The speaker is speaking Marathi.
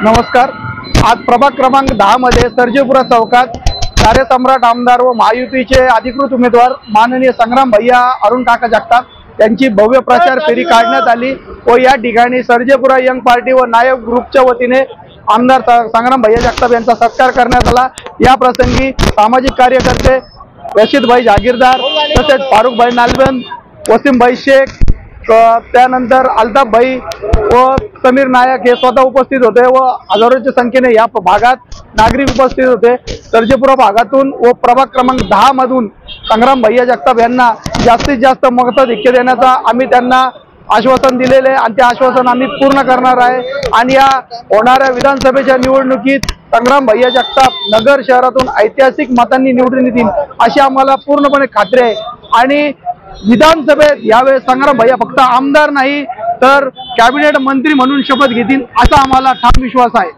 नमस्कार। आज प्रभाग क्रमांक 10 मध्ये सर्जेपुरा चौकात कार्यसम्राट आमदार व महायुतीचे अधिकृत उमेदवार माननीय संग्राम भैया अरुण काका जगताप यांची भव्य प्रचार फेरी काढण्यात आली व या ठिकाणी सर्जेपुरा यंग पार्टी व नायक ग्रुपच्या वतीने आमदार संग्राम भैया जगताप यांचा सत्कार करण्यात आला। या प्रसंगी सामाजिक कार्यकर्ते रशीद भाई जागीरदार तसेच फारुख भाई नालबंद, वसीम भाई शेख, त्यानंतर अल्ताफ भाई व समीर नायक हे स्वतः उपस्थित होते व हजारोच्या संख्येने या भागात नागरिक उपस्थित होते। सर्जेपुरा भागातून व प्रभाग क्रमांक 10 मधून संग्राम भैया जगताप यांना जास्तीत जास्त मताधिक्य देण्याचा आम्ही त्यांना आश्वासन दिलेले आणि ते आश्वासन आम्ही पूर्ण करणार आहे। आणि या होणाऱ्या विधानसभेच्या निवडणुकीत संग्राम भैया जगताप नगर शहरातून ऐतिहासिक मतांनी निवडून येतील अशी आम्हाला पूर्णपणे खात्री आहे। आणि विधानसभेत यावेळेस संग्राम भैया फक्त आमदार नाही तर कॅबिनेट मंत्री म्हणून शपथ घेतील असा आम्हाला ठाम विश्वास आहे।